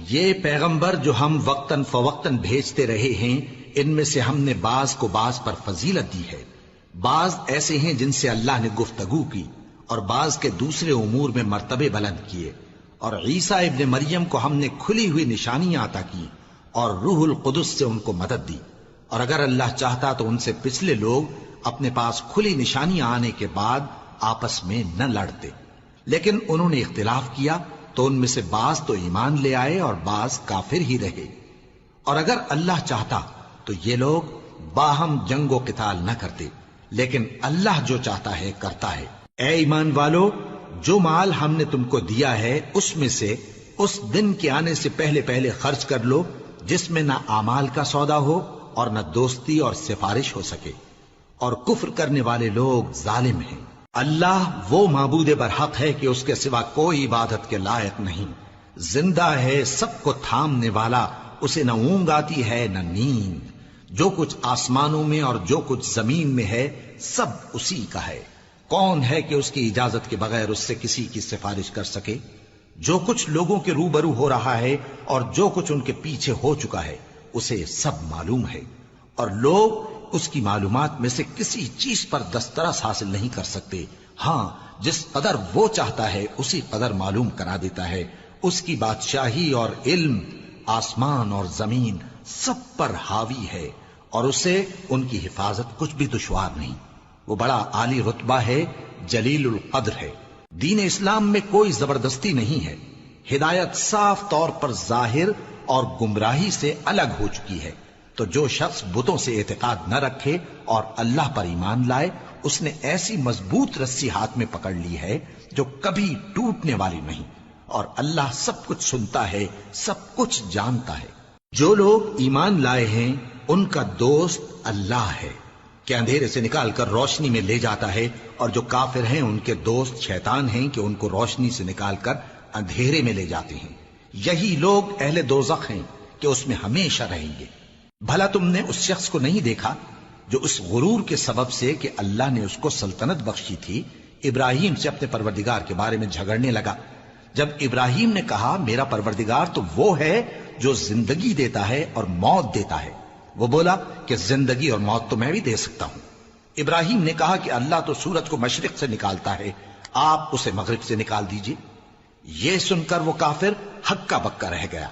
یہ پیغمبر جو ہم وقتاً فوقتاً بھیجتے رہے ہیں، ان میں سے ہم نے بعض کو بعض پر فضیلت دی ہے۔ بعض ایسے ہیں جن سے اللہ نے گفتگو کی، اور بعض کے دوسرے امور میں مرتبے بلند کیے۔ اور عیسیٰ ابن مریم کو ہم نے کھلی ہوئی نشانیاں عطا کی اور روح القدس سے ان کو مدد دی۔ اور اگر اللہ چاہتا تو ان سے پچھلے لوگ اپنے پاس کھلی نشانیاں آنے کے بعد آپس میں نہ لڑتے، لیکن انہوں نے اختلاف کیا تو ان میں سے بعض تو ایمان لے آئے اور بعض کافر ہی رہے۔ اور اگر اللہ چاہتا تو یہ لوگ باہم جنگ و قتال نہ کرتے، لیکن اللہ جو چاہتا ہے کرتا ہے۔ اے ایمان والو، جو مال ہم نے تم کو دیا ہے اس میں سے اس دن کے آنے سے پہلے پہلے خرچ کر لو جس میں نہ اعمال کا سودا ہو اور نہ دوستی اور سفارش ہو سکے، اور کفر کرنے والے لوگ ظالم ہیں۔ اللہ وہ معبود برحق ہے کہ اس کے سوا کوئی عبادت کے لائق نہیں، زندہ ہے، سب کو تھامنے والا، اسے نہ اونگ آتی ہے نہ نیند۔ جو کچھ آسمانوں میں اور جو کچھ زمین میں ہے سب اسی کا ہے۔ کون ہے کہ اس کی اجازت کے بغیر اس سے کسی کی سفارش کر سکے؟ جو کچھ لوگوں کے روبرو ہو رہا ہے اور جو کچھ ان کے پیچھے ہو چکا ہے اسے سب معلوم ہے، اور لوگ اس کی معلومات میں سے کسی چیز پر دسترس حاصل نہیں کر سکتے۔ ہاں، جس قدر وہ چاہتا ہے اسی قدر معلوم کرا دیتا ہے۔ اس کی بادشاہی اور علم آسمان اور زمین سب پر حاوی ہے، اور اسے ان کی حفاظت کچھ بھی دشوار نہیں۔ وہ بڑا عالی رتبہ ہے، جلیل القدر ہے۔ دین اسلام میں کوئی زبردستی نہیں ہے، ہدایت صاف طور پر ظاہر اور گمراہی سے الگ ہو چکی ہے۔ تو جو شخص بتوں سے اعتقاد نہ رکھے اور اللہ پر ایمان لائے، اس نے ایسی مضبوط رسی ہاتھ میں پکڑ لی ہے جو کبھی ٹوٹنے والی نہیں، اور اللہ سب کچھ سنتا ہے، سب کچھ جانتا ہے۔ جو لوگ ایمان لائے ہیں ان کا دوست اللہ ہے کہ اندھیرے سے نکال کر روشنی میں لے جاتا ہے، اور جو کافر ہیں ان کے دوست شیطان ہیں کہ ان کو روشنی سے نکال کر اندھیرے میں لے جاتے ہیں۔ یہی لوگ اہل دوزخ ہیں کہ اس میں ہمیشہ رہیں گے۔ بھلا تم نے اس شخص کو نہیں دیکھا جو اس غرور کے سبب سے کہ اللہ نے اس کو سلطنت بخشی تھی، ابراہیم سے اپنے پروردگار کے بارے میں جھگڑنے لگا؟ جب ابراہیم نے کہا میرا پروردگار تو وہ ہے جو زندگی دیتا ہے اور موت دیتا ہے، وہ بولا کہ زندگی اور موت تو میں بھی دے سکتا ہوں۔ ابراہیم نے کہا کہ اللہ تو سورج کو مشرق سے نکالتا ہے، آپ اسے مغرب سے نکال دیجئے۔ یہ سن کر وہ کافر ہکا بکا رہ گیا،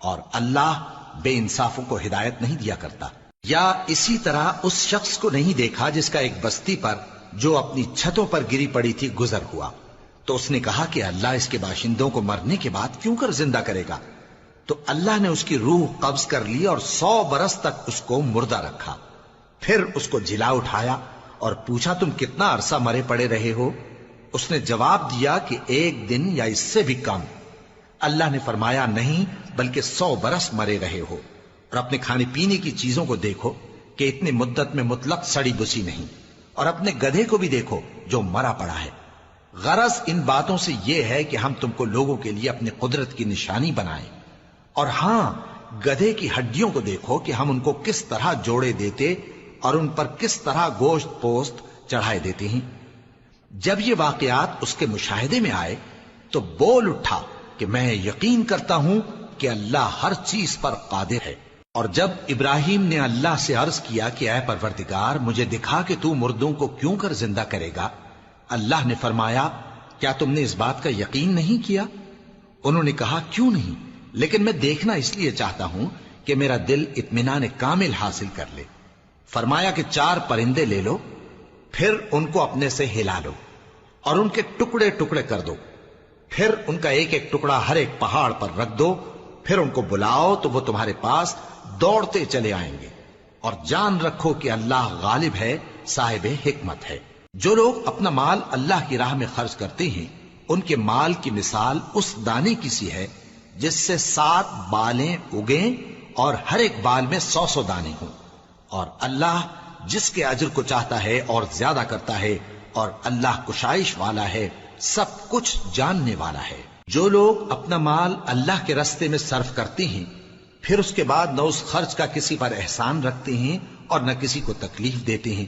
اور اللہ بے انصافوں کو ہدایت نہیں دیا کرتا۔ یا اسی طرح اس شخص کو نہیں دیکھا جس کا ایک بستی پر جو اپنی چھتوں پر گری پڑی تھی گزر ہوا، تو اس نے کہا کہ اللہ اس کے باشندوں کو مرنے کے بعد کیوں کر زندہ کرے گا؟ تو اللہ نے اس کی روح قبض کر لی اور 100 برس تک اس کو مردہ رکھا۔ پھر اس کو جلا اٹھایا اور پوچھا تم کتنا عرصہ مرے پڑے رہے ہو؟ اس نے جواب دیا کہ 1 دن یا اس سے بھی کم۔ اللہ نے فرمایا نہیں، بلکہ 100 برس مرے رہے ہو۔ اور اپنے کھانے پینے کی چیزوں کو دیکھو کہ اتنی مدت میں مطلق سڑی بسی نہیں، اور اپنے گدھے کو بھی دیکھو جو مرا پڑا ہے۔ غرض ان باتوں سے یہ ہے کہ ہم تم کو لوگوں کے لیے اپنی قدرت کی نشانی بنائیں۔ اور ہاں، گدھے کی ہڈیوں کو دیکھو کہ ہم ان کو کس طرح جوڑے دیتے اور ان پر کس طرح گوشت پوست چڑھائے دیتے ہیں۔ جب یہ واقعات اس کے مشاہدے میں آئے تو بول اٹھا کہ میں یقین کرتا ہوں کہ اللہ ہر چیز پر قادر ہے۔ اور جب ابراہیم نے اللہ سے عرض کیا کہ اے پروردگار مجھے دکھا کہ تو مردوں کو کیوں کر زندہ کرے گا، اللہ نے فرمایا کیا تم نے اس بات کا یقین نہیں کیا؟ انہوں نے کہا کیوں نہیں، لیکن میں دیکھنا اس لیے چاہتا ہوں کہ میرا دل اطمینان کامل حاصل کر لے۔ فرمایا کہ 4 پرندے لے لو، پھر ان کو اپنے سے ہلا لو اور ان کے ٹکڑے ٹکڑے کر دو، پھر ان کا ایک ایک ٹکڑا ہر ایک پہاڑ پر رکھ دو، پھر ان کو بلاؤ تو وہ تمہارے پاس دوڑتے چلے آئیں گے، اور جان رکھو کہ اللہ غالب ہے، صاحب حکمت ہے۔ جو لوگ اپنا مال اللہ کی راہ میں خرچ کرتے ہیں ان کے مال کی مثال اس دانے کی سی ہے جس سے 7 بالیں اگیں اور ہر ایک بال میں 100 دانے ہوں، اور اللہ جس کے اجر کو چاہتا ہے اور زیادہ کرتا ہے، اور اللہ کشائش والا ہے، سب کچھ جاننے والا ہے۔ جو لوگ اپنا مال اللہ کے راستے میں صرف کرتے ہیں پھر اس کے بعد نہ اس خرچ کا کسی پر احسان رکھتے ہیں اور نہ کسی کو تکلیف دیتے ہیں،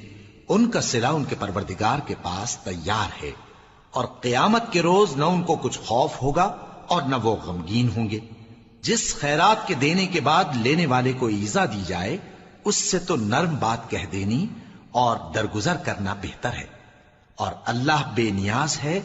ان کا صلہ ان کے پروردگار کے پاس تیار ہے، اور قیامت کے روز نہ ان کو کچھ خوف ہوگا اور نہ وہ غمگین ہوں گے۔ جس خیرات کے دینے کے بعد لینے والے کو ایذا دی جائے اس سے تو نرم بات کہہ دینی اور درگزر کرنا بہتر ہے، اور اللہ بے نیاز ہے،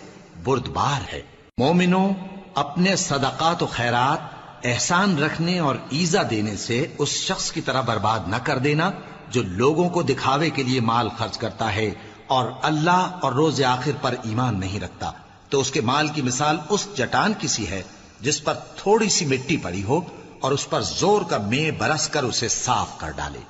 بردبار ہے۔ مومنوں، اپنے صدقات و خیرات احسان رکھنے اور ایذا دینے سے اس شخص کی طرح برباد نہ کر دینا جو لوگوں کو دکھاوے کے لیے مال خرچ کرتا ہے اور اللہ اور روز آخر پر ایمان نہیں رکھتا، تو اس کے مال کی مثال اس چٹان کی سی ہے جس پر تھوڑی سی مٹی پڑی ہو اور اس پر زور کا مے برس کر اسے صاف کر ڈالے۔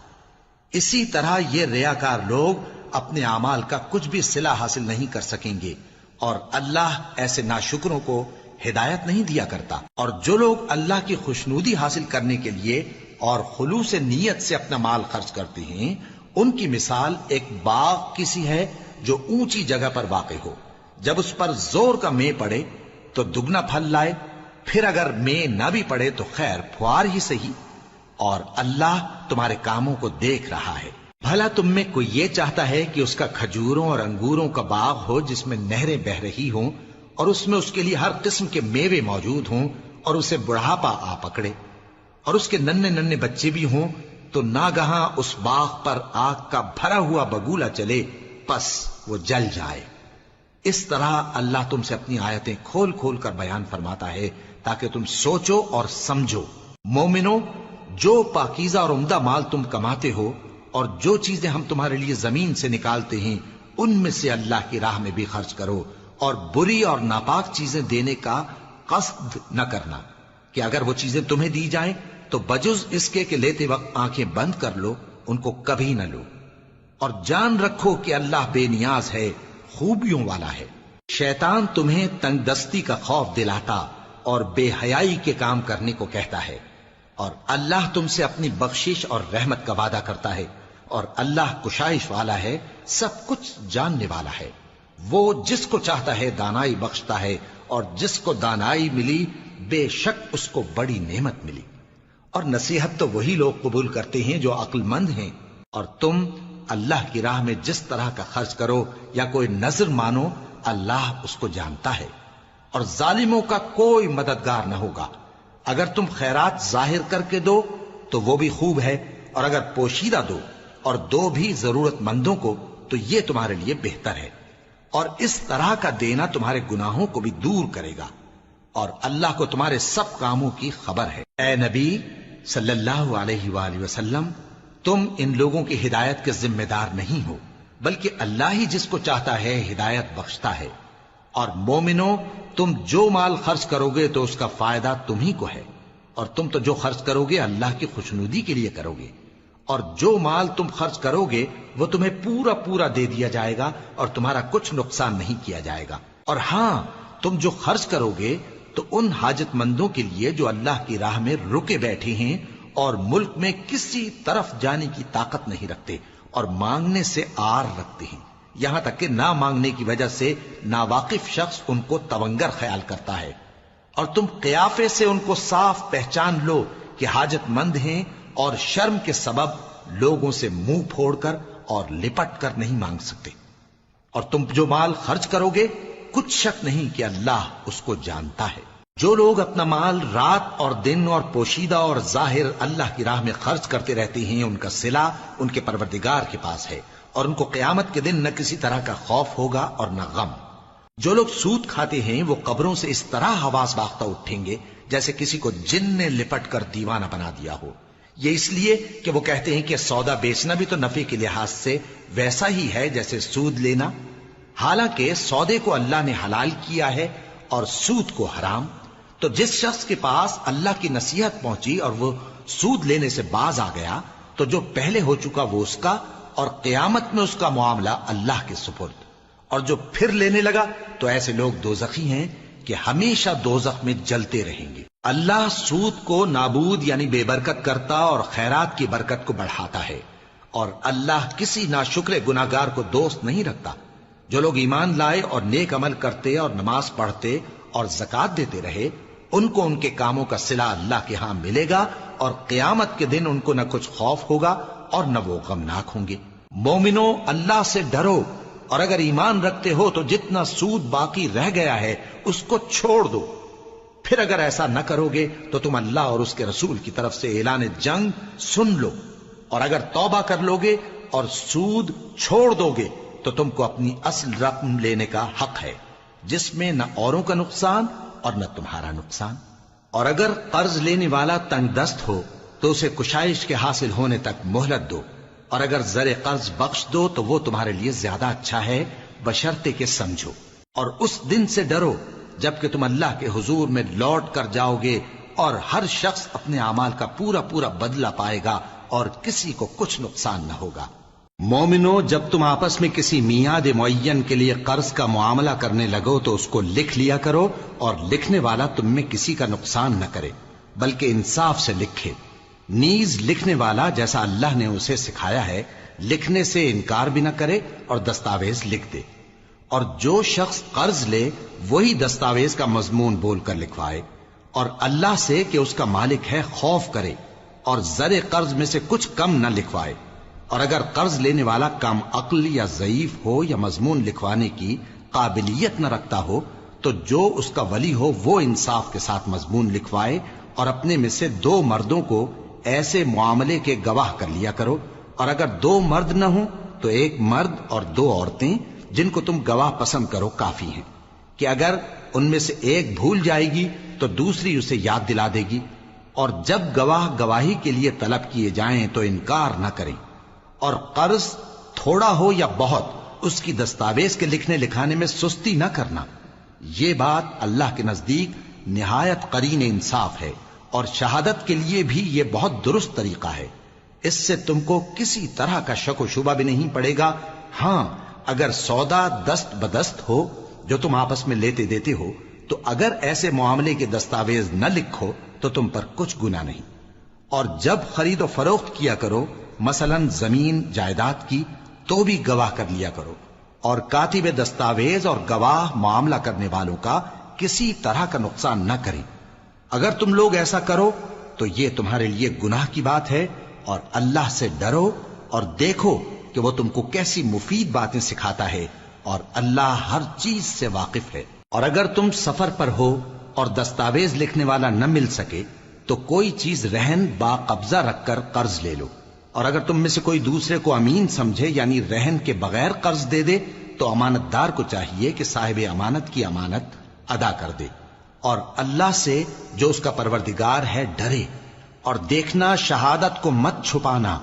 اسی طرح یہ ریاکار لوگ اپنے اعمال کا کچھ بھی صلہ حاصل نہیں کر سکیں گے، اور اللہ ایسے ناشکروں کو ہدایت نہیں دیا کرتا۔ اور جو لوگ اللہ کی خوشنودی حاصل کرنے کے لیے اور خلوص نیت سے اپنا مال خرچ کرتے ہیں، ان کی مثال ایک باغ کی سی ہے جو اونچی جگہ پر واقع ہو، جب اس پر زور کا مے پڑے تو دگنا پھل لائے، پھر اگر مے نہ بھی پڑے تو خیر پھوار ہی صحیح، اور اللہ تمہارے کاموں کو دیکھ رہا ہے۔ بھلا تم میں کوئی یہ چاہتا ہے کہ اس کا کھجوروں اور انگوروں کا باغ ہو جس میں نہریں بہ رہی ہوں اور اس میں اس کے لیے ہر قسم کے میوے موجود ہوں، اور اسے بڑھاپا آ پکڑے اور اس کے ننھے ننھے بچے بھی ہوں، تو ناگہاں اس باغ پر آگ کا بھرا ہوا بگولا چلے، پس وہ جل جائے۔ اس طرح اللہ تم سے اپنی آیتیں کھول کھول کر بیان فرماتا ہے تاکہ تم سوچو اور سمجھو۔ مومنو، جو پاکیزہ اور عمدہ مال تم کماتے ہو اور جو چیزیں ہم تمہارے لیے زمین سے نکالتے ہیں ان میں سے اللہ کی راہ میں بھی خرچ کرو، اور بری اور ناپاک چیزیں دینے کا قصد نہ کرنا کہ اگر وہ چیزیں تمہیں دی جائیں تو بجز اس کے کہ لیتے وقت آنکھیں بند کر لو، ان کو کبھی نہ لو، اور جان رکھو کہ اللہ بے نیاز ہے، خوبیوں والا ہے۔ شیطان تمہیں تنگ دستی کا خوف دلاتا اور بے حیائی کے کام کرنے کو کہتا ہے، اور اللہ تم سے اپنی بخشش اور رحمت کا وعدہ کرتا ہے، اور اللہ کشائش والا ہے، سب کچھ جاننے والا ہے۔ وہ جس کو چاہتا ہے دانائی بخشتا ہے، اور جس کو دانائی ملی بے شک اس کو بڑی نعمت ملی۔ اور نصیحت تو وہی لوگ قبول کرتے ہیں جو عقل مند ہیں، اور تم اللہ کی راہ میں جس طرح کا خرچ کرو یا کوئی نذر مانو، اللہ اس کو جانتا ہے، اور ظالموں کا کوئی مددگار نہ ہوگا۔ اگر تم خیرات ظاہر کر کے دو تو وہ بھی خوب ہے، اور اگر پوشیدہ دو اور دو بھی ضرورت مندوں کو تو یہ تمہارے لیے بہتر ہے، اور اس طرح کا دینا تمہارے گناہوں کو بھی دور کرے گا، اور اللہ کو تمہارے سب کاموں کی خبر ہے۔ اے نبی صلی اللہ علیہ وآلہ وسلم، تم ان لوگوں کی ہدایت کے ذمہ دار نہیں ہو، بلکہ اللہ ہی جس کو چاہتا ہے ہدایت بخشتا ہے۔ اور مومنو، تم جو مال خرچ کرو گے تو اس کا فائدہ تم ہی کو ہے، اور تم تو جو خرچ کرو گے اللہ کی خوشنودی کے لیے کرو گے، اور جو مال تم خرچ کرو گے وہ تمہیں پورا پورا دے دیا جائے گا اور تمہارا کچھ نقصان نہیں کیا جائے گا۔ اور ہاں، تم جو خرچ کرو گے تو ان حاجت مندوں کے لیے جو اللہ کی راہ میں رکے بیٹھے ہیں اور ملک میں کسی طرف جانے کی طاقت نہیں رکھتے اور مانگنے سے آر رکھتے ہیں، یہاں تک کہ نہ مانگنے کی وجہ سے ناواقف شخص ان کو تونگر خیال کرتا ہے، اور تم قیافے سے ان کو صاف پہچان لو کہ حاجت مند ہیں، اور شرم کے سبب لوگوں سے منہ پھوڑ کر اور لپٹ کر نہیں مانگ سکتے۔ اور تم جو مال خرچ کرو گے کچھ شک نہیں کہ اللہ اس کو جانتا ہے۔ جو لوگ اپنا مال رات اور دن اور پوشیدہ اور ظاہر اللہ کی راہ میں خرچ کرتے رہتے ہیں، ان کا صلہ ان کے پروردگار کے پاس ہے، اور ان کو قیامت کے دن نہ کسی طرح کا خوف ہوگا اور نہ غم۔ جو لوگ سود کھاتے ہیں وہ قبروں سے اس طرح حواس باختہ اٹھیں گے جیسے کسی کو جن نے لپٹ کر دیوانہ بنا دیا ہو، یہ اس لیے کہ وہ کہتے ہیں کہ سودا بیچنا بھی تو نفع کے لحاظ سے ویسا ہی ہے جیسے سود لینا، حالانکہ سودے کو اللہ نے حلال کیا ہے اور سود کو حرام۔ تو جس شخص کے پاس اللہ کی نصیحت پہنچی اور وہ سود لینے سے باز آ گیا تو جو پہلے ہو چکا وہ اس کا، اور قیامت میں اس کا معاملہ اللہ کے سپرد۔ اور جو پھر لینے لگا تو ایسے لوگ دوزخی ہیں کہ ہمیشہ دوزخ میں جلتے رہیں گے۔ اللہ سود کو نابود یعنی بے برکت کرتا اور خیرات کی برکت کو بڑھاتا ہے، اور اللہ کسی ناشکر گناہگار کو دوست نہیں رکھتا۔ جو لوگ ایمان لائے اور نیک عمل کرتے اور نماز پڑھتے اور زکوٰۃ دیتے رہے، ان کو ان کے کاموں کا صلہ اللہ کے ہاں ملے گا، اور قیامت کے دن ان کو نہ کچھ خوف ہوگا اور نہ وہ غمناک ہوں گے۔ مومنو، اللہ سے ڈرو، اور اگر ایمان رکھتے ہو تو جتنا سود باقی رہ گیا ہے اس کو چھوڑ دو، پھر اگر ایسا نہ کرو گے تو تم اللہ اور اس کے رسول کی طرف سے اعلان جنگ سن لو، اور اگر توبہ کر لو گے اور سود چھوڑ دو گے تو تم کو اپنی اصل رقم لینے کا حق ہے، جس میں نہ اوروں کا نقصان اور نہ تمہارا نقصان۔ اور اگر قرض لینے والا تنگ دست ہو تو اسے کشائش کے حاصل ہونے تک مہلت دو، اور اگر زر قرض بخش دو تو وہ تمہارے لیے زیادہ اچھا ہے، بشرطے کہ سمجھو۔ اور اس دن سے ڈرو جبکہ تم اللہ کے حضور میں لوٹ کر جاؤ گے، اور ہر شخص اپنے اعمال کا پورا پورا بدلہ پائے گا اور کسی کو کچھ نقصان نہ ہوگا۔ مومنو، جب تم آپس میں کسی میعاد معین کے لیے قرض کا معاملہ کرنے لگو تو اس کو لکھ لیا کرو، اور لکھنے والا تم میں کسی کا نقصان نہ کرے بلکہ انصاف سے لکھے۔ نیز لکھنے والا جیسا اللہ نے اسے سکھایا ہے لکھنے سے انکار بھی نہ کرے اور دستاویز لکھ دے، اور جو شخص قرض لے وہی دستاویز کا مضمون بول کر لکھوائے، اور اللہ سے کہ اس کا مالک ہے خوف کرے، اور زر قرض میں سے کچھ کم نہ لکھوائے۔ اور اگر قرض لینے والا کم عقل یا ضعیف ہو یا مضمون لکھوانے کی قابلیت نہ رکھتا ہو تو جو اس کا ولی ہو وہ انصاف کے ساتھ مضمون لکھوائے، اور اپنے میں سے 2 مردوں کو ایسے معاملے کے گواہ کر لیا کرو، اور اگر 2 مرد نہ ہوں تو 1 مرد اور 2 عورتیں جن کو تم گواہ پسند کرو کافی ہیں، کہ اگر ان میں سے ایک بھول جائے گی تو دوسری اسے یاد دلا دے گی، اور جب گواہ گواہی کے لیے طلب کیے جائیں تو انکار نہ کریں۔ اور قرض تھوڑا ہو یا بہت اس کی دستاویز کے لکھنے لکھانے میں سستی نہ کرنا، یہ بات اللہ کے نزدیک نہایت قرین انصاف ہے، اور شہادت کے لیے بھی یہ بہت درست طریقہ ہے۔ اس سے تم کو کسی طرح کا شک و شبہ بھی نہیں پڑے گا۔ ہاں، اگر سودا دست بدست ہو جو تم آپس میں لیتے دیتے ہو تو اگر ایسے معاملے کے دستاویز نہ لکھو تو تم پر کچھ گناہ نہیں۔ اور جب خرید و فروخت کیا کرو، مثلا زمین جائیداد کی، تو بھی گواہ کر لیا کرو، اور کاتب دستاویز اور گواہ معاملہ کرنے والوں کا کسی طرح کا نقصان نہ کریں۔ اگر تم لوگ ایسا کرو تو یہ تمہارے لیے گناہ کی بات ہے، اور اللہ سے ڈرو اور دیکھو کہ وہ تم کو کیسی مفید باتیں سکھاتا ہے، اور اللہ ہر چیز سے واقف ہے۔ اور اگر تم سفر پر ہو اور دستاویز لکھنے والا نہ مل سکے تو کوئی چیز رہن با قبضہ رکھ کر قرض لے لو، اور اگر تم میں سے کوئی دوسرے کو امین سمجھے یعنی رہن کے بغیر قرض دے دے تو امانت دار کو چاہیے کہ صاحب امانت کی امانت ادا کر دے، اور اللہ سے جو اس کا پروردگار ہے ڈرے، اور دیکھنا شہادت کو مت چھپانا،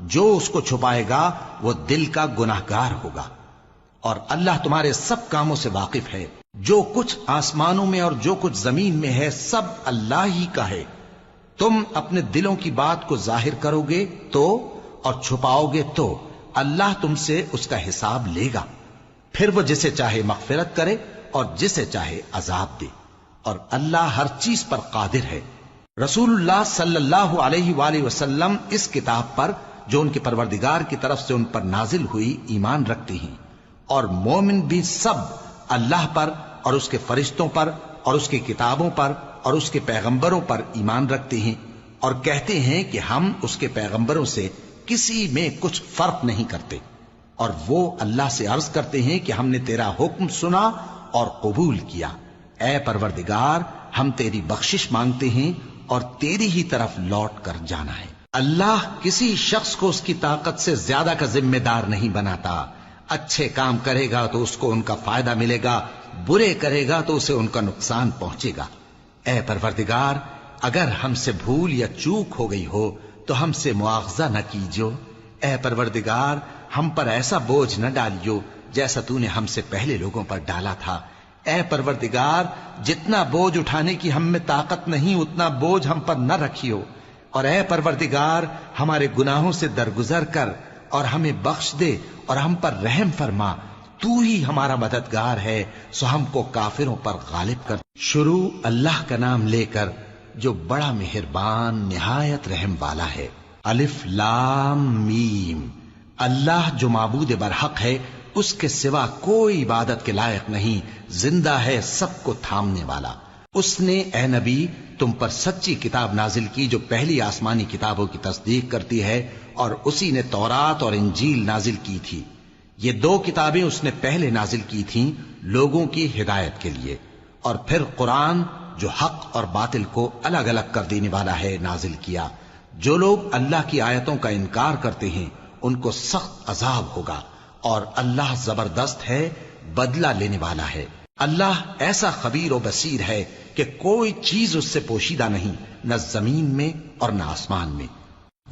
جو اس کو چھپائے گا وہ دل کا گناہگار ہوگا۔ اور اللہ تمہارے سب کاموں سے واقف ہے، جو کچھ آسمانوں میں اور جو کچھ زمین میں ہے سب اللہ ہی کا ہے۔ تم اپنے دلوں کی بات کو ظاہر کرو گے تو اور چھپاؤ گے تو اللہ تم سے اس کا حساب لے گا، پھر وہ جسے چاہے مغفرت کرے اور جسے چاہے عذاب دے، اور اللہ ہر چیز پر قادر ہے۔ رسول اللہ صلی اللہ علیہ وآلہ وسلم اس کتاب پر جو ان کے پروردگار کی طرف سے ان پر نازل ہوئی ایمان رکھتے ہیں، اور مومن بھی سب اللہ پر اور اس کے فرشتوں پر اور اس کی کتابوں پر اور اس کے پیغمبروں پر ایمان رکھتے ہیں، اور کہتے ہیں کہ ہم اس کے پیغمبروں سے کسی میں کچھ فرق نہیں کرتے، اور وہ اللہ سے عرض کرتے ہیں کہ ہم نے تیرا حکم سنا اور قبول کیا۔ اے پروردگار، ہم تیری بخشش مانگتے ہیں اور تیری ہی طرف لوٹ کر جانا ہے۔ اللہ کسی شخص کو اس کی طاقت سے زیادہ کا ذمہ دار نہیں بناتا۔ اچھے کام کرے گا تو اس کو ان کا فائدہ ملے گا، برے کرے گا تو اسے ان کا نقصان پہنچے گا۔ اے پروردگار، اگر ہم سے بھول یا چوک ہو گئی ہو تو ہم سے مواخذہ نہ کیجو۔ اے پروردگار، ہم پر ایسا بوجھ نہ ڈالیو جیسا تو نے ہم سے پہلے لوگوں پر ڈالا تھا۔ اے پروردگار، جتنا بوجھ اٹھانے کی ہم میں طاقت نہیں اتنا بوجھ ہم پر نہ رکھیو، اور اے پروردگار ہمارے گناہوں سے درگزر کر اور ہمیں بخش دے اور ہم پر رحم فرما، تو ہی ہمارا مددگار ہے، سو ہم کو کافروں پر غالب کر۔ شروع اللہ کا نام لے کر جو بڑا مہربان نہایت رحم والا ہے۔ الف لام میم۔ اللہ جو معبود برحق ہے، اس کے سوا کوئی عبادت کے لائق نہیں، زندہ ہے، سب کو تھامنے والا۔ اس نے اے نبی تم پر سچی کتاب نازل کی جو پہلی آسمانی کتابوں کی تصدیق کرتی ہے، اور اسی نے تورات اور انجیل نازل کی تھی۔ یہ 2 کتابیں اس نے پہلے نازل کی تھیں لوگوں کی ہدایت کے لیے، اور پھر قرآن جو حق اور باطل کو الگ الگ کر دینے والا ہے نازل کیا۔ جو لوگ اللہ کی آیتوں کا انکار کرتے ہیں ان کو سخت عذاب ہوگا، اور اللہ زبردست ہے، بدلہ لینے والا ہے۔ اللہ ایسا خبیر و بصیر ہے کہ کوئی چیز اس سے پوشیدہ نہیں، نہ زمین میں اور نہ آسمان میں۔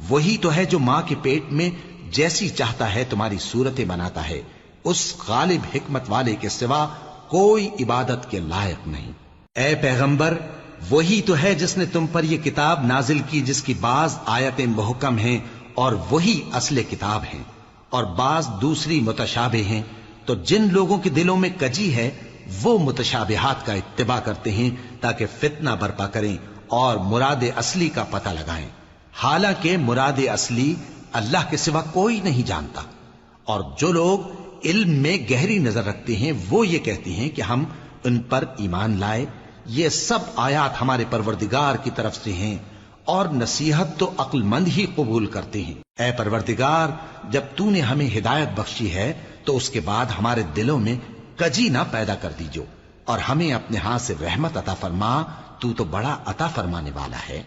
وہی تو ہے جو ماں کے پیٹ میں جیسی چاہتا ہے تمہاری صورتیں بناتا ہے، اس غالب حکمت والے کے سوا کوئی عبادت کے لائق نہیں۔ اے پیغمبر، وہی تو ہے جس نے تم پر یہ کتاب نازل کی جس کی بعض آیتیں محکم ہیں اور وہی اصل کتاب ہیں، اور بعض دوسری متشابہ ہیں۔ تو جن لوگوں کے دلوں میں کجی ہے وہ متشابہات کا اتباع کرتے ہیں تاکہ فتنہ برپا کریں اور مراد اصلی کا پتہ لگائیں، حالانکہ مراد اصلی اللہ کے سوا کوئی نہیں جانتا۔ اور جو لوگ علم میں گہری نظر رکھتے ہیں وہ یہ کہتے ہیں کہ ہم ان پر ایمان لائے، یہ سب آیات ہمارے پروردگار کی طرف سے ہیں، اور نصیحت تو عقل مند ہی قبول کرتے ہیں۔ اے پروردگار، جب تو نے ہمیں ہدایت بخشی ہے تو اس کے بعد ہمارے دلوں میں کجی نہ پیدا کر دیجو، اور ہمیں اپنے ہاتھ سے رحمت عطا فرما، تو بڑا عطا فرمانے والا ہے۔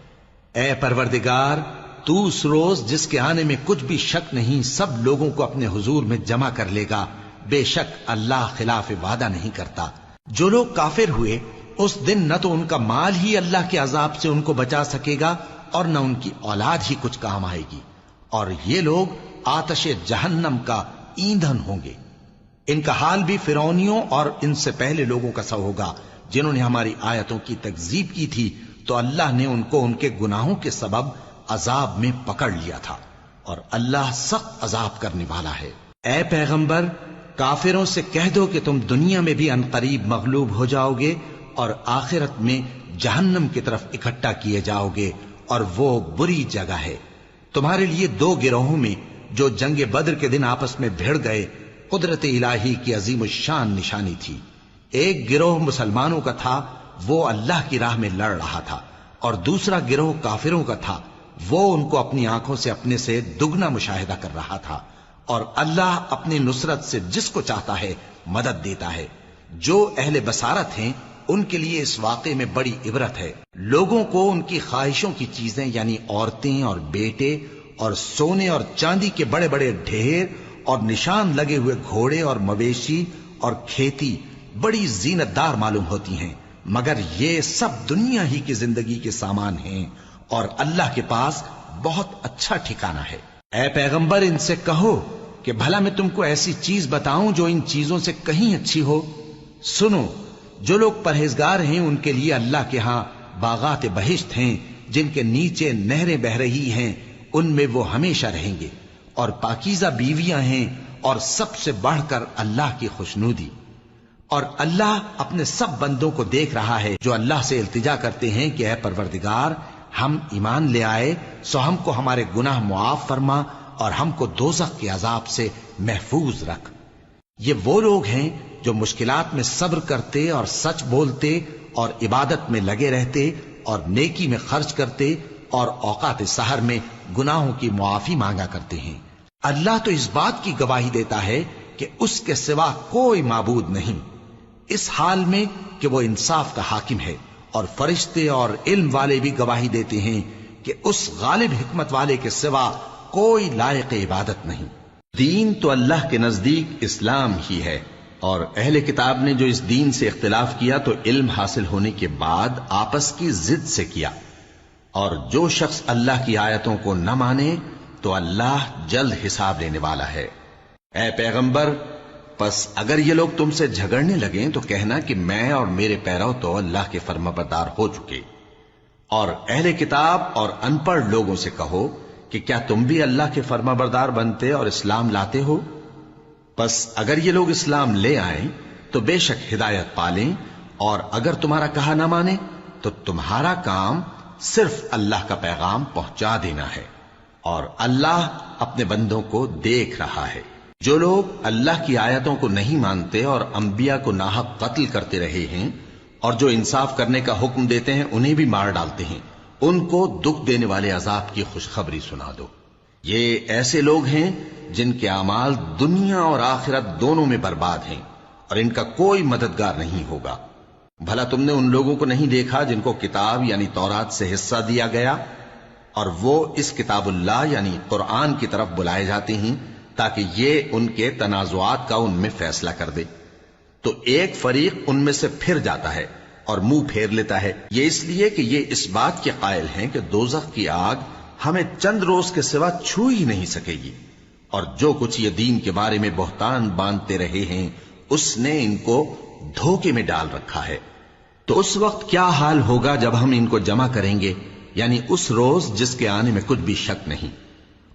اے پروردگار، تو اس روز جس کے آنے میں کچھ بھی شک نہیں سب لوگوں کو اپنے حضور میں جمع کر لے گا، بے شک اللہ خلاف وعدہ نہیں کرتا۔ جو لوگ کافر ہوئے اس دن نہ تو ان کا مال ہی اللہ کے عذاب سے ان کو بچا سکے گا اور نہ ان کی اولاد ہی کچھ کام آئے گی، اور یہ لوگ آتش جہنم کا ایندھن ہوں گے۔ ان کا حال بھی فرعونیوں اور ان سے پہلے لوگوں کا سا ہوگا جنہوں نے ہماری آیتوں کی تکذیب کی تھی، تو اللہ نے ان کو ان کے گناہوں کے سبب عذاب میں پکڑ لیا تھا، اور اللہ سخت عذاب کرنے والا ہے۔ اے پیغمبر، کافروں سے کہہ دو کہ تم دنیا میں بھی عنقریب مغلوب ہو جاؤ گے اور آخرت میں جہنم کی طرف اکٹھا کیے جاؤ گے، اور وہ بری جگہ ہے۔ تمہارے لیے دو گروہوں میں جو جنگ بدر کے دن آپس میں بھڑ گئے قدرت الہی کی عظیم الشان نشانی تھی۔ ایک گروہ مسلمانوں کا تھا، وہ اللہ کی راہ میں لڑ رہا تھا، اور دوسرا گروہ کافروں کا تھا، وہ ان کو اپنی آنکھوں سے اپنے سے دگنا مشاہدہ کر رہا تھا۔ اور اللہ اپنی نصرت سے جس کو چاہتا ہے مدد دیتا ہے۔ جو اہل بصارت ہیں ان کے لیے اس واقعے میں بڑی عبرت ہے۔ لوگوں کو ان کی خواہشوں کی چیزیں یعنی عورتیں اور بیٹے اور سونے اور چاندی کے بڑے بڑے ڈھیر اور نشان لگے ہوئے گھوڑے اور مویشی اور کھیتی بڑی زینت دار معلوم ہوتی ہیں، مگر یہ سب دنیا ہی کی زندگی کے سامان ہیں، اور اللہ کے پاس بہت اچھا ٹھکانہ ہے۔ اے پیغمبر، ان سے کہو کہ بھلا میں تم کو ایسی چیز بتاؤں جو ان چیزوں سے کہیں اچھی ہو؟ سنو، جو لوگ پرہیزگار ہیں ان کے لیے اللہ کے ہاں باغات بہشت ہیں جن کے نیچے نہریں بہ رہی ہیں، ان میں وہ ہمیشہ رہیں گے، اور پاکیزہ بیویاں ہیں، اور سب سے بڑھ کر اللہ کی خوشنودی۔ اور اللہ اپنے سب بندوں کو دیکھ رہا ہے جو اللہ سے التجا کرتے ہیں کہ اے پروردگار، ہم ایمان لے آئے سو ہم کو ہمارے گناہ معاف فرما اور ہم کو دوزخ کے عذاب سے محفوظ رکھ۔ یہ وہ لوگ ہیں جو مشکلات میں صبر کرتے اور سچ بولتے اور عبادت میں لگے رہتے اور نیکی میں خرچ کرتے اور اوقات سحر میں گناہوں کی معافی مانگا کرتے ہیں۔ اللہ تو اس بات کی گواہی دیتا ہے کہ اس کے سوا کوئی معبود نہیں، اس حال میں کہ وہ انصاف کا حاکم ہے، اور فرشتے اور علم والے بھی گواہی دیتے ہیں کہ اس غالب حکمت والے کے سوا کوئی لائق عبادت نہیں۔ دین تو اللہ کے نزدیک اسلام ہی ہے، اور اہل کتاب نے جو اس دین سے اختلاف کیا تو علم حاصل ہونے کے بعد آپس کی ضد سے کیا، اور جو شخص اللہ کی آیتوں کو نہ مانے تو اللہ جلد حساب لینے والا ہے۔ اے پیغمبر، پس اگر یہ لوگ تم سے جھگڑنے لگیں تو کہنا کہ میں اور میرے پیرو تو اللہ کے فرمانبردار ہو چکے، اور اہل کتاب اور ان پڑھ لوگوں سے کہو کہ کیا تم بھی اللہ کے فرمانبردار بنتے اور اسلام لاتے ہو؟ پس اگر یہ لوگ اسلام لے آئیں تو بے شک ہدایت پالیں، اور اگر تمہارا کہا نہ مانے تو تمہارا کام صرف اللہ کا پیغام پہنچا دینا ہے، اور اللہ اپنے بندوں کو دیکھ رہا ہے۔ جو لوگ اللہ کی آیتوں کو نہیں مانتے اور انبیاء کو ناحق قتل کرتے رہے ہیں، اور جو انصاف کرنے کا حکم دیتے ہیں انہیں بھی مار ڈالتے ہیں، ان کو دکھ دینے والے عذاب کی خوشخبری سنا دو۔ یہ ایسے لوگ ہیں جن کے اعمال دنیا اور آخرت دونوں میں برباد ہیں، اور ان کا کوئی مددگار نہیں ہوگا۔ بھلا تم نے ان لوگوں کو نہیں دیکھا جن کو کتاب یعنی تورات سے حصہ دیا گیا اور وہ اس کتاب اللہ یعنی قرآن کی طرف بلائے جاتے ہیں تاکہ یہ ان کے تنازعات کا ان میں فیصلہ کر دے؟ تو ایک فریق ان میں سے پھر جاتا ہے اور منہ پھیر لیتا ہے، یہ اس لیے کہ یہ اس بات کے قائل ہیں کہ دوزخ کی آگ ہمیں چند روز کے سوا چھو ہی نہیں سکے گی، اور جو کچھ یہ دین کے بارے میں بہتان باندھتے رہے ہیں اس نے ان کو دھوکے میں ڈال رکھا ہے۔ تو اس وقت کیا حال ہوگا جب ہم ان کو جمع کریں گے، یعنی اس روز جس کے آنے میں کچھ بھی شک نہیں،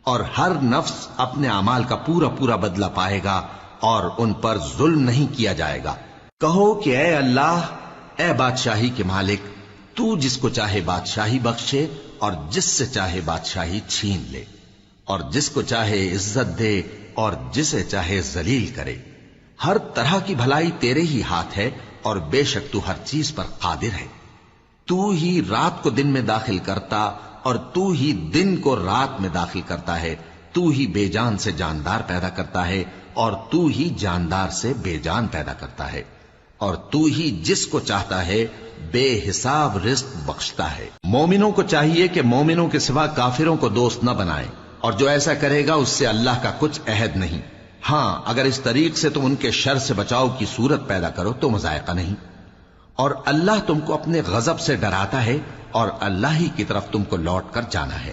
اور ہر نفس اپنے اعمال کا پورا پورا بدلہ پائے گا اور ان پر ظلم نہیں کیا جائے گا۔ کہو کہ اے اللہ، اے بادشاہی کے مالک، تو جس کو چاہے بادشاہی بخشے اور جس سے چاہے بادشاہی چھین لے، اور جس کو چاہے عزت دے اور جسے چاہے ذلیل کرے۔ ہر طرح کی بھلائی تیرے ہی ہاتھ ہے اور بے شک تو ہر چیز پر قادر ہے۔ تو ہی رات کو دن میں داخل کرتا اور تو ہی دن کو رات میں داخل کرتا ہے، تو ہی بے جان سے جاندار پیدا کرتا ہے اور تو ہی جاندار سے بے جان پیدا کرتا ہے، اور تو ہی جس کو چاہتا ہے بے حساب رزق بخشتا ہے۔ مومنوں کو چاہیے کہ مومنوں کے سوا کافروں کو دوست نہ بنائیں، اور جو ایسا کرے گا اس سے اللہ کا کچھ عہد نہیں۔ ہاں، اگر اس طریق سے تم ان کے شر سے بچاؤ کی صورت پیدا کرو تو مذائقہ نہیں، اور اللہ تم کو اپنے غضب سے ڈراتا ہے اور اللہ ہی کی طرف تم کو لوٹ کر جانا ہے۔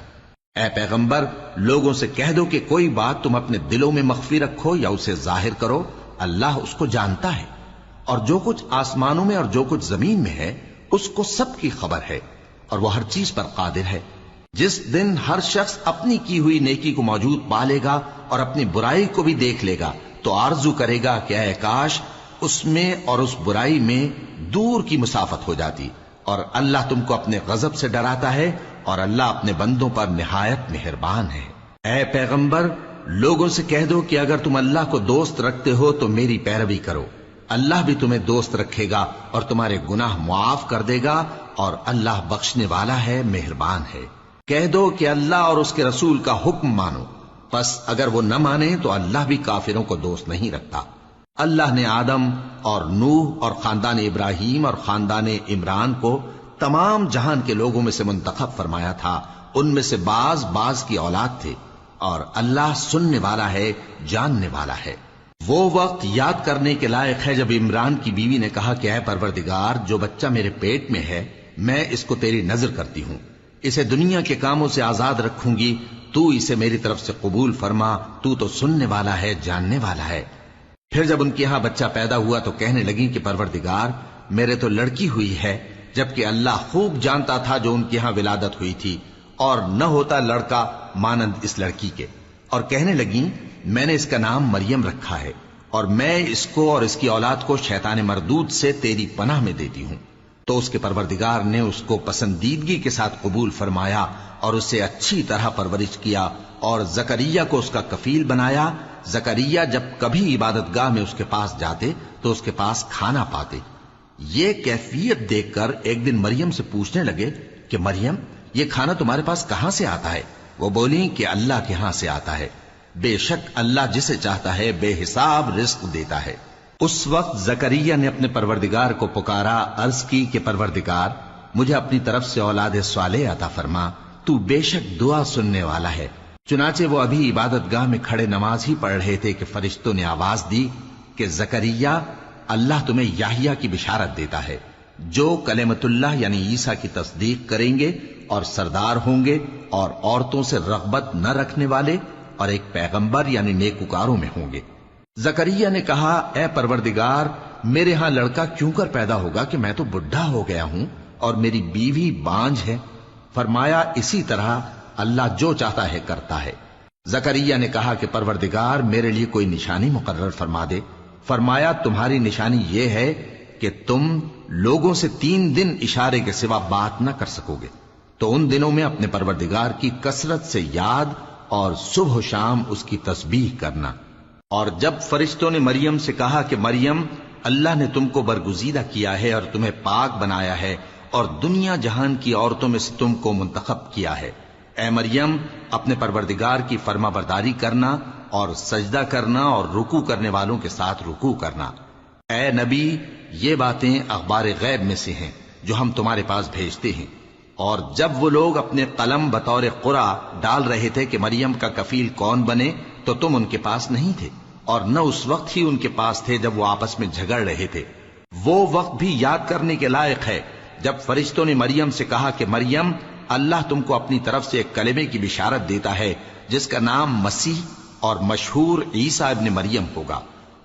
اے پیغمبر، لوگوں سے کہہ دو کہ کوئی بات تم اپنے دلوں میں مخفی رکھو یا اسے ظاہر کرو، اللہ اس کو جانتا ہے، اور جو کچھ آسمانوں میں اور جو کچھ زمین میں ہے اس کو سب کی خبر ہے، اور وہ ہر چیز پر قادر ہے۔ جس دن ہر شخص اپنی کی ہوئی نیکی کو موجود پا لے گا اور اپنی برائی کو بھی دیکھ لے گا تو آرزو کرے گا کہ اے کاش اس میں اور اس برائی میں دور کی مسافت ہو جاتی، اور اللہ تم کو اپنے غضب سے ڈراتا ہے اور اللہ اپنے بندوں پر نہایت مہربان ہے۔ اے پیغمبر، لوگوں سے کہہ دو کہ اگر تم اللہ کو دوست رکھتے ہو تو میری پیروی کرو، اللہ بھی تمہیں دوست رکھے گا اور تمہارے گناہ معاف کر دے گا، اور اللہ بخشنے والا ہے، مہربان ہے۔ کہہ دو کہ اللہ اور اس کے رسول کا حکم مانو، پس اگر وہ نہ مانے تو اللہ بھی کافروں کو دوست نہیں رکھتا۔ اللہ نے آدم اور نوح اور خاندان ابراہیم اور خاندان عمران کو تمام جہان کے لوگوں میں سے منتخب فرمایا تھا، ان میں سے بعض بعض کی اولاد تھے، اور اللہ سننے والا ہے، جاننے والا ہے۔ وہ وقت یاد کرنے کے لائق ہے جب عمران کی بیوی نے کہا کہ اے پروردگار، جو بچہ میرے پیٹ میں ہے میں اس کو تیری نذر کرتی ہوں، اسے دنیا کے کاموں سے آزاد رکھوں گی، تو اسے میری طرف سے قبول فرما، تو سننے والا ہے، جاننے والا ہے۔ پھر جب ان کے ہاں بچہ پیدا ہوا تو کہنے لگی کہ پروردگار، میرے تو لڑکی ہوئی ہے، جبکہ اللہ خوب جانتا تھا جو ان کے ہاں ولادت ہوئی تھی، اور نہ ہوتا لڑکا مانند اس لڑکی کے، اور کہنے لگیں میں نے اس کا نام مریم رکھا ہے، اور میں اس کو اور اس کی اولاد کو شیطان مردود سے تیری پناہ میں دیتی ہوں۔ تو اس کے پروردگار نے اس کو پسندیدگی کے ساتھ قبول فرمایا اور اسے اچھی طرح پرورش کیا، اور زکریا کو اس کا کفیل بنایا۔ زکریا جب کبھی عبادت گاہ میں اس کے پاس جاتے تو اس کے پاس کھانا پاتے۔ یہ کیفیت دیکھ کر ایک دن مریم سے پوچھنے لگے کہ مریم، یہ کھانا تمہارے پاس کہاں سے آتا ہے؟ وہ بولی کہ اللہ کے ہاں سے آتا ہے، بے شک اللہ جسے چاہتا ہے بے حساب رزق دیتا ہے۔ اس وقت زکریا نے اپنے پروردگار کو پکارا، عرض کی کہ پروردگار، مجھے اپنی طرف سے اولاد صالح عطا فرما، تو بے شک دعا سننے والا ہے۔ چنانچہ وہ ابھی عبادت گاہ میں کھڑے نماز ہی پڑھ رہے تھے کہ فرشتوں نے آواز دی کہ زکریا، اللہ تمہیں یحییٰ کی بشارت دیتا ہے، جو کلمۃ اللہ یعنی عیسیٰ کی تصدیق کریں گے اور سردار ہوں گے اور عورتوں سے رغبت نہ رکھنے والے اور ایک پیغمبر یعنی نیکوکاروں میں ہوں گے۔ زکریا نے کہا، اے پروردگار، میرے ہاں لڑکا کیوں کر پیدا ہوگا کہ میں تو بڈھا ہو گیا ہوں اور میری بیوی بانجھ ہے؟ فرمایا، اسی طرح اللہ جو چاہتا ہے کرتا ہے۔ زکریا نے کہا کہ پروردگار، میرے لیے کوئی نشانی مقرر فرما دے۔ فرمایا، تمہاری نشانی یہ ہے کہ تم لوگوں سے 3 دن اشارے کے سوا بات نہ کر سکو گے، تو ان دنوں میں اپنے پروردگار کی کثرت سے یاد اور صبح و شام اس کی تسبیح کرنا۔ اور جب فرشتوں نے مریم سے کہا کہ مریم، اللہ نے تم کو برگزیدہ کیا ہے اور تمہیں پاک بنایا ہے اور دنیا جہان کی عورتوں میں سے تم کو منتخب کیا ہے، اے مریم، اپنے پروردگار کی فرما برداری کرنا اور سجدہ کرنا اور رکوع کرنے والوں کے ساتھ رکوع کرنا۔ اے نبی، یہ باتیں اخبار غیب میں سے ہیں جو ہم تمہارے پاس بھیجتے ہیں۔ اور جب وہ لوگ اپنے قلم بطور قرعہ ڈال رہے تھے کہ مریم کا کفیل کون بنے تو تم ان کے پاس نہیں تھے، اور نہ اس وقت ہی ان کے پاس تھے جب وہ آپس میں جھگڑ رہے تھے۔ وہ وقت بھی یاد کرنے کے لائق ہے جب فرشتوں نے مریم سے کہا کہ مریم، اللہ تم کو اپنی طرف سے ایک کلمے کی بشارت دیتا ہے جس کا نام مسیح اور مشہور عیسیٰ ابن مریم ہوگا،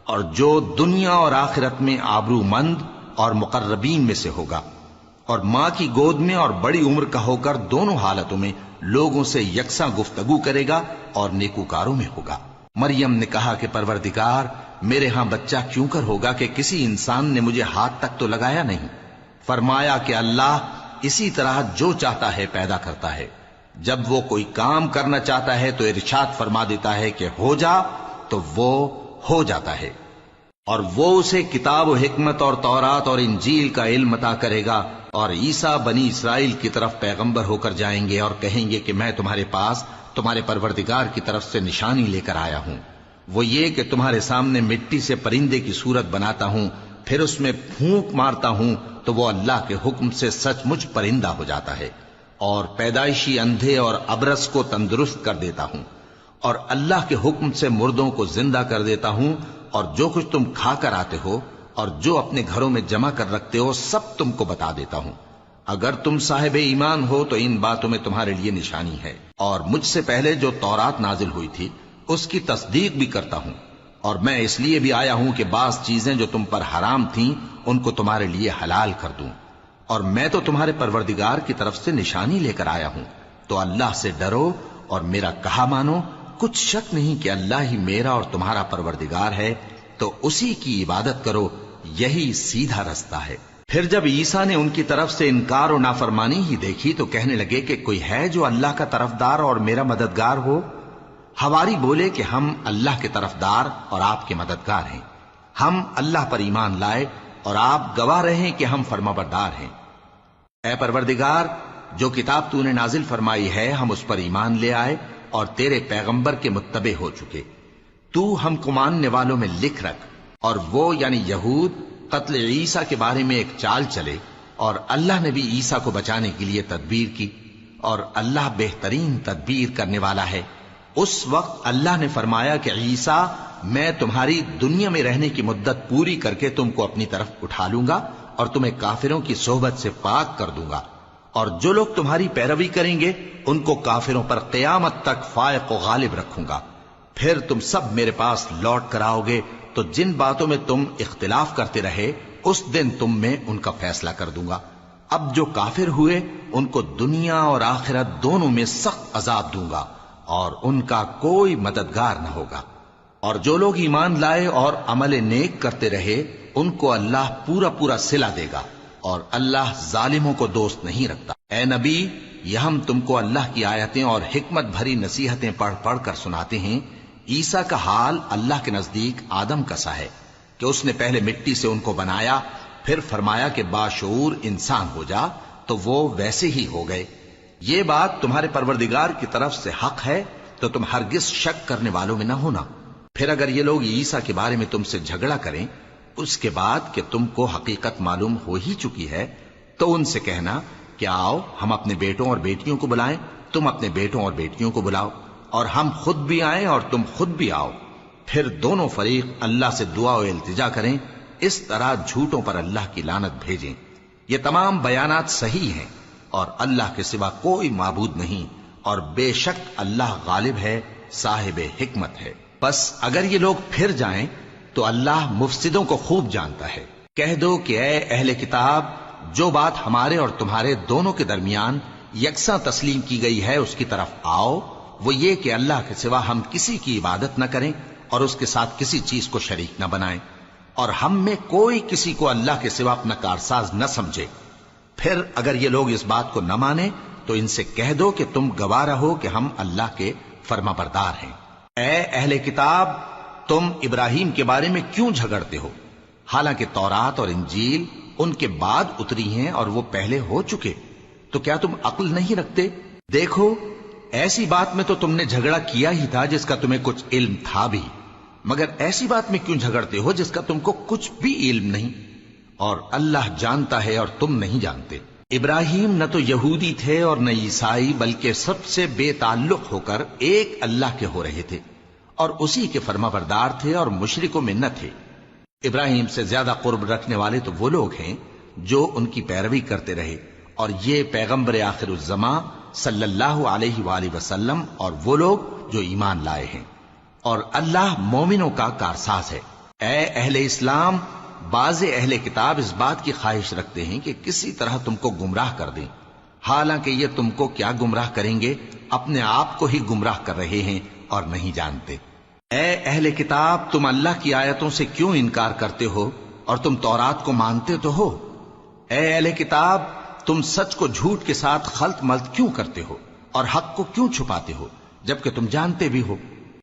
اور جو دنیا اور آخرت میں آبرو مند اور مقربین میں سے ہوگا، اور ماں کی گود میں اور بڑی عمر کا ہو کر دونوں حالتوں میں لوگوں سے یکساں گفتگو کرے گا اور نیکوکاروں میں ہوگا۔ مریم نے کہا کہ پروردگار، میرے ہاں بچہ کیوں کر ہوگا کہ کسی انسان نے مجھے ہاتھ تک تو لگایا نہیں۔ فرمایا کہ اللہ اسی طرح جو چاہتا ہے پیدا کرتا ہے، جب وہ کوئی کام کرنا چاہتا ہے تو ارشاد فرما دیتا ہے کہ ہو جا تو وہ ہو جاتا ہے۔ اور وہ اسے کتاب و حکمت اور تورات اور انجیل کا علم عطا کرے گا، اور عیسیٰ بنی اسرائیل کی طرف پیغمبر ہو کر جائیں گے اور کہیں گے کہ میں تمہارے پاس تمہارے پروردگار کی طرف سے نشانی لے کر آیا ہوں، وہ یہ کہ تمہارے سامنے مٹی سے پرندے کی صورت بناتا ہوں، پھر اس میں پھونک مارتا ہوں تو وہ اللہ کے حکم سے سچ مچ پرندہ ہو جاتا ہے، اور پیدائشی اندھے اور ابرص کو تندرست کر دیتا ہوں، اور اللہ کے حکم سے مردوں کو زندہ کر دیتا ہوں، اور جو کچھ تم کھا کر آتے ہو اور جو اپنے گھروں میں جمع کر رکھتے ہو سب تم کو بتا دیتا ہوں۔ اگر تم صاحب ایمان ہو تو ان باتوں میں تمہارے لیے نشانی ہے، اور مجھ سے پہلے جو تورات نازل ہوئی تھی اس کی تصدیق بھی کرتا ہوں، اور میں اس لیے بھی آیا ہوں کہ بعض چیزیں جو تم پر حرام تھیں ان کو تمہارے لیے حلال کر دوں، اور میں تو تمہارے پروردگار کی طرف سے نشانی لے کر آیا ہوں۔ تو اللہ سے ڈرو اور میرا کہا مانو، کچھ شک نہیں کہ اللہ ہی میرا اور تمہارا پروردگار ہے، تو اسی کی عبادت کرو، یہی سیدھا رستہ ہے۔ پھر جب عیسیٰ نے ان کی طرف سے انکار و نافرمانی ہی دیکھی تو کہنے لگے کہ کوئی ہے جو اللہ کا طرفدار اور میرا مددگار ہو؟ حواری بولے کہ ہم اللہ کے طرفدار اور آپ کے مددگار ہیں، ہم اللہ پر ایمان لائے اور آپ گواہ رہے کہ ہم فرمانبردار ہیں۔ اے پروردگار، جو کتاب تو نے نازل فرمائی ہے ہم اس پر ایمان لے آئے اور تیرے پیغمبر کے متبع ہو چکے، تو ہم کو ماننے والوں میں لکھ رکھ۔ اور وہ یعنی یہود قتل عیسیٰ کے بارے میں ایک چال چلے، اور اللہ نے بھی عیسیٰ کو بچانے کے لیے تدبیر کی، اور اللہ بہترین تدبیر کرنے والا ہے۔ اس وقت اللہ نے فرمایا کہ عیسیٰ، میں تمہاری دنیا میں رہنے کی مدت پوری کر کے تم کو اپنی طرف اٹھا لوں گا اور تمہیں کافروں کی صحبت سے پاک کر دوں گا، اور جو لوگ تمہاری پیروی کریں گے ان کو کافروں پر قیامت تک فائق و غالب رکھوں گا۔ پھر تم سب میرے پاس لوٹ کر آؤ گے تو جن باتوں میں تم اختلاف کرتے رہے اس دن تم میں ان کا فیصلہ کر دوں گا۔ اب جو کافر ہوئے ان کو دنیا اور آخرت دونوں میں سخت عذاب دوں گا، اور ان کا کوئی مددگار نہ ہوگا۔ اور جو لوگ ایمان لائے اور عمل نیک کرتے رہے ان کو اللہ پورا پورا صلہ دے گا، اور اللہ ظالموں کو دوست نہیں رکھتا۔ اے نبی، یہ ہم تم کو اللہ کی آیتیں اور حکمت بھری نصیحتیں پڑھ پڑھ کر سناتے ہیں۔ عیسیٰ کا حال اللہ کے نزدیک آدم کا سا ہے کہ اس نے پہلے مٹی سے ان کو بنایا، پھر فرمایا کہ باشعور انسان ہو جا، تو وہ ویسے ہی ہو گئے۔ یہ بات تمہارے پروردگار کی طرف سے حق ہے، تو تم ہرگز شک کرنے والوں میں نہ ہونا۔ پھر اگر یہ لوگ عیسیٰ کے بارے میں تم سے جھگڑا کریں اس کے بعد کہ تم کو حقیقت معلوم ہو ہی چکی ہے، تو ان سے کہنا کہ آؤ ہم اپنے بیٹوں اور بیٹیوں کو بلائیں، تم اپنے بیٹوں اور بیٹیوں کو بلاؤ، اور ہم خود بھی آئیں اور تم خود بھی آؤ، پھر دونوں فریق اللہ سے دعا و التجا کریں، اس طرح جھوٹوں پر اللہ کی لعنت بھیجیں۔ یہ تمام بیانات صحیح ہیں، اور اللہ کے سوا کوئی معبود نہیں، اور بے شک اللہ غالب ہے، صاحب حکمت ہے۔ بس اگر یہ لوگ پھر جائیں تو اللہ مفسدوں کو خوب جانتا ہے۔ کہہ دو کہ اے اہل کتاب، جو بات ہمارے اور تمہارے دونوں کے درمیان یکساں تسلیم کی گئی ہے اس کی طرف آؤ، وہ یہ کہ اللہ کے سوا ہم کسی کی عبادت نہ کریں اور اس کے ساتھ کسی چیز کو شریک نہ بنائیں، اور ہم میں کوئی کسی کو اللہ کے سوا اپنا کارساز نہ سمجھے۔ پھر اگر یہ لوگ اس بات کو نہ مانیں تو ان سے کہہ دو کہ تم گواہ رہو کہ ہم اللہ کے فرما بردار ہیں۔ اے اہل کتاب، تم ابراہیم کے بارے میں کیوں جھگڑتے ہو؟ حالانکہ تورات اور انجیل ان کے بعد اتری ہیں اور وہ پہلے ہو چکے، تو کیا تم عقل نہیں رکھتے؟ دیکھو، ایسی بات میں تو تم نے جھگڑا کیا ہی تھا جس کا تمہیں کچھ علم تھا بھی، مگر ایسی بات میں کیوں جھگڑتے ہو جس کا تم کو کچھ بھی علم نہیں؟ اور اللہ جانتا ہے اور تم نہیں جانتے۔ ابراہیم نہ تو یہودی تھے اور نہ عیسائی، بلکہ سب سے بے تعلق ہو کر ایک اللہ کے ہو رہے تھے اور اسی کے فرما بردار تھے اور مشرکوں میں نہ تھے۔ ابراہیم سے زیادہ قرب رکھنے والے تو وہ لوگ ہیں جو ان کی پیروی کرتے رہے، اور یہ پیغمبر آخر الزماں صلی اللہ علیہ وآلہ وسلم اور وہ لوگ جو ایمان لائے ہیں، اور اللہ مومنوں کا کارساز ہے۔ اے اہل اسلام، بعض اہل کتاب اس بات کی خواہش رکھتے ہیں کہ کسی طرح تم کو گمراہ کر دیں، حالانکہ یہ تم کو کیا گمراہ کریں گے، اپنے آپ کو ہی گمراہ کر رہے ہیں اور نہیں جانتے۔ اے اہل کتاب، تم اللہ کی آیتوں سے کیوں انکار کرتے ہو اور تم تورات کو مانتے تو ہو؟ اے اہل کتاب، تم سچ کو جھوٹ کے ساتھ خلط ملط کیوں کرتے ہو اور حق کو کیوں چھپاتے ہو جبکہ تم جانتے بھی ہو؟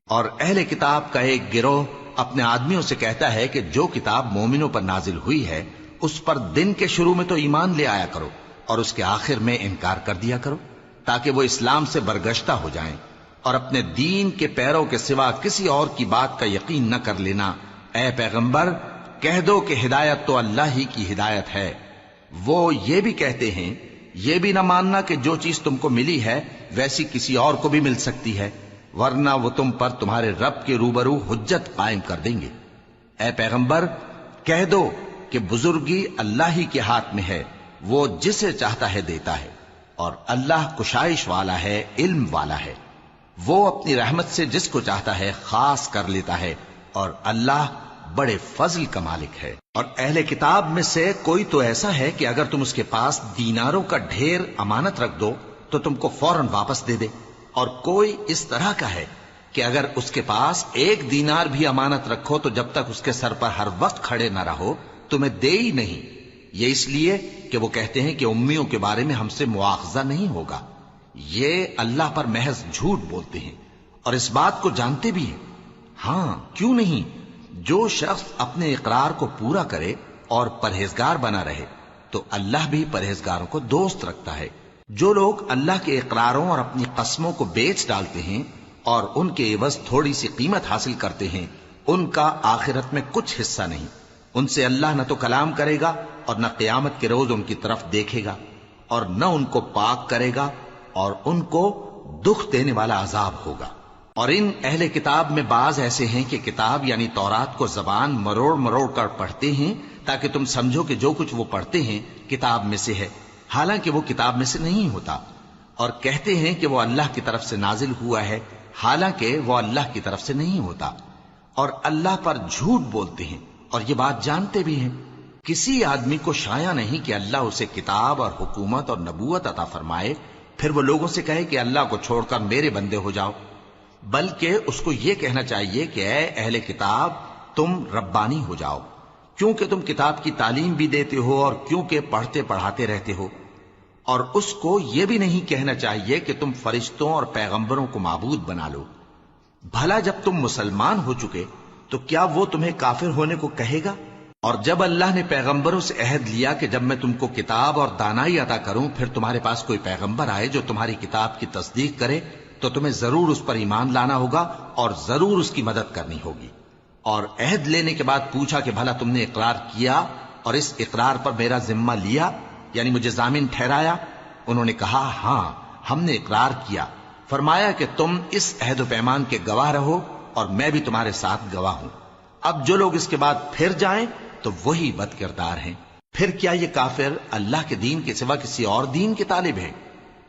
اور اہل کتاب کا ایک گروہ اپنے آدمیوں سے کہتا ہے کہ جو کتاب مومنوں پر نازل ہوئی ہے اس پر دن کے شروع میں تو ایمان لے آیا کرو اور اس کے آخر میں انکار کر دیا کرو، تاکہ وہ اسلام سے برگشتہ ہو جائیں، اور اپنے دین کے پیروں کے سوا کسی اور کی بات کا یقین نہ کر لینا۔ اے پیغمبر، کہہ دو کہ ہدایت تو اللہ ہی کی ہدایت ہے۔ وہ یہ بھی کہتے ہیں، یہ بھی نہ ماننا کہ جو چیز تم کو ملی ہے ویسی کسی اور کو بھی مل سکتی ہے، ورنہ وہ تم پر تمہارے رب کے روبرو حجت قائم کر دیں گے۔ اے پیغمبر، کہہ دو کہ بزرگی اللہ ہی کے ہاتھ میں ہے، وہ جسے چاہتا ہے دیتا ہے، اور اللہ کشائش والا ہے، علم والا ہے۔ وہ اپنی رحمت سے جس کو چاہتا ہے خاص کر لیتا ہے، اور اللہ بڑے فضل کا مالک ہے۔ اور اہل کتاب میں سے کوئی تو ایسا ہے کہ اگر تم اس کے پاس دیناروں کا ڈھیر امانت رکھ دو تو تم کو فوراً واپس دے دے، اور کوئی اس طرح کا ہے کہ اگر اس کے پاس 1 دینار بھی امانت رکھو تو جب تک اس کے سر پر ہر وقت کھڑے نہ رہو تمہیں دے ہی نہیں۔ یہ اس لیے کہ وہ کہتے ہیں کہ امیوں کے بارے میں ہم سے مواخذہ نہیں ہوگا۔ یہ اللہ پر محض جھوٹ بولتے ہیں اور اس بات کو جانتے بھی ہیں۔ ہاں، کیوں نہیں، جو شخص اپنے اقرار کو پورا کرے اور پرہیزگار بنا رہے تو اللہ بھی پرہیزگاروں کو دوست رکھتا ہے۔ جو لوگ اللہ کے اقراروں اور اپنی قسموں کو بیچ ڈالتے ہیں اور ان کے عوض تھوڑی سی قیمت حاصل کرتے ہیں، ان کا آخرت میں کچھ حصہ نہیں۔ ان سے اللہ نہ تو کلام کرے گا اور نہ قیامت کے روز ان کی طرف دیکھے گا، اور نہ ان کو پاک کرے گا، اور ان کو دکھ دینے والا عذاب ہوگا۔ اور ان اہل کتاب میں بعض ایسے ہیں کہ کتاب یعنی تورات کو زبان مروڑ مروڑ کر پڑھتے ہیں تاکہ تم سمجھو کہ جو کچھ وہ پڑھتے ہیں کتاب میں سے ہے، حالانکہ وہ کتاب میں سے نہیں ہوتا، اور کہتے ہیں کہ وہ اللہ کی طرف سے نازل ہوا ہے، حالانکہ وہ اللہ کی طرف سے نہیں ہوتا، اور اللہ پر جھوٹ بولتے ہیں اور یہ بات جانتے بھی ہیں۔ کسی آدمی کو شایع نہیں کہ اللہ اسے کتاب اور حکومت اور نبوت عطا فرمائے پھر وہ لوگوں سے کہے کہ اللہ کو چھوڑ کر میرے بندے ہو جاؤ، بلکہ اس کو یہ کہنا چاہیے کہ اے اہل کتاب، تم ربانی ہو جاؤ، کیونکہ تم کتاب کی تعلیم بھی دیتے ہو اور کیونکہ پڑھتے پڑھاتے رہتے ہو۔ اور اس کو یہ بھی نہیں کہنا چاہیے کہ تم فرشتوں اور پیغمبروں کو معبود بنا لو۔ بھلا جب تم مسلمان ہو چکے تو کیا وہ تمہیں کافر ہونے کو کہے گا؟ اور جب اللہ نے پیغمبروں سے عہد لیا کہ جب میں تم کو کتاب اور دانائی عطا کروں پھر تمہارے پاس کوئی پیغمبر آئے جو تمہاری کتاب کی تصدیق کرے تو تمہیں ضرور اس پر ایمان لانا ہوگا اور ضرور اس کی مدد کرنی ہوگی۔ اور عہد لینے کے بعد پوچھا کہ بھلا تم نے اقرار کیا اور اس اقرار پر میرا ذمہ لیا، یعنی مجھے ضامن ٹھہرایا؟ انہوں نے کہا ہاں، ہم نے اقرار کیا۔ فرمایا کہ تم اس عہد و پیمان کے گواہ رہو اور میں بھی تمہارے ساتھ گواہ ہوں۔ اب جو لوگ اس کے بعد پھر جائیں تو وہی بد کردار ہیں۔ پھر کیا یہ کافر اللہ کے دین کے سوا کسی اور دین کے طالب ہیں؟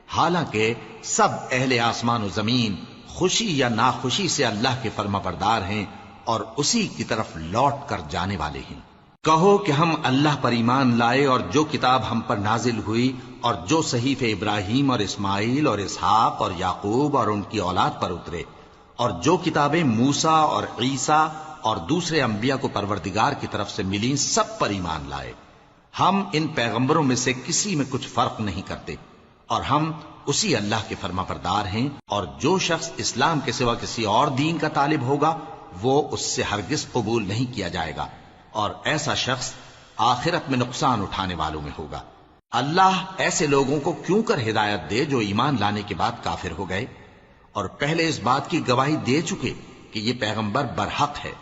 حالانکہ سب اہل آسمان و زمین خوشی یا ناخوشی سے اللہ کے فرما بردار ہیں اور اسی کی طرف لوٹ کر جانے والے ہیں۔ کہو کہ ہم اللہ پر ایمان لائے اور جو کتاب ہم پر نازل ہوئی اور جو صحیفے ابراہیم اور اسماعیل اور اسحاق اور یعقوب اور ان کی اولاد پر اترے، اور جو کتابیں موسیٰ اور عیسیٰ اور دوسرے انبیاء کو پروردگار کی طرف سے ملیں، سب پر ایمان لائے۔ ہم ان پیغمبروں میں سے کسی میں کچھ فرق نہیں کرتے، اور ہم اسی اللہ کے فرما بردار ہیں۔ اور جو شخص اسلام کے سوا کسی اور دین کا طالب ہوگا وہ اس سے ہرگز قبول نہیں کیا جائے گا، اور ایسا شخص آخرت میں نقصان اٹھانے والوں میں ہوگا۔ اللہ ایسے لوگوں کو کیوں کر ہدایت دے جو ایمان لانے کے بعد کافر ہو گئے اور پہلے اس بات کی گواہی دے چکے کہ یہ پیغمبر برحق ہے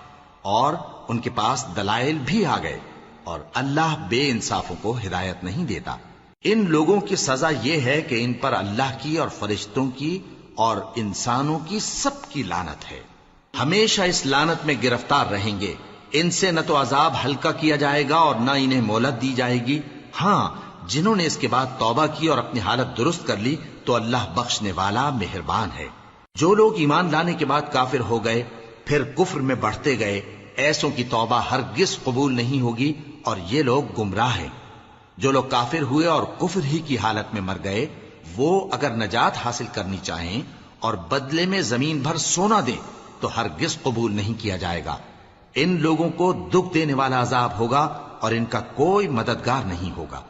اور ان کے پاس دلائل بھی آ گئے، اور اللہ بے انصافوں کو ہدایت نہیں دیتا۔ ان لوگوں کی سزا یہ ہے کہ ان پر اللہ کی اور فرشتوں کی اور انسانوں کی سب کی لعنت ہے، ہمیشہ اس لعنت میں گرفتار رہیں گے۔ ان سے نہ تو عذاب ہلکا کیا جائے گا اور نہ انہیں مہلت دی جائے گی۔ ہاں، جنہوں نے اس کے بعد توبہ کی اور اپنی حالت درست کر لی تو اللہ بخشنے والا مہربان ہے۔ جو لوگ ایمان لانے کے بعد کافر ہو گئے پھر کفر میں بڑھتے گئے، ایسوں کی توبہ ہرگز قبول نہیں ہوگی اور یہ لوگ گمراہ ہیں۔ جو لوگ کافر ہوئے اور کفر ہی کی حالت میں مر گئے، وہ اگر نجات حاصل کرنی چاہیں اور بدلے میں زمین بھر سونا دیں تو ہرگز قبول نہیں کیا جائے گا۔ ان لوگوں کو دکھ دینے والا عذاب ہوگا اور ان کا کوئی مددگار نہیں ہوگا۔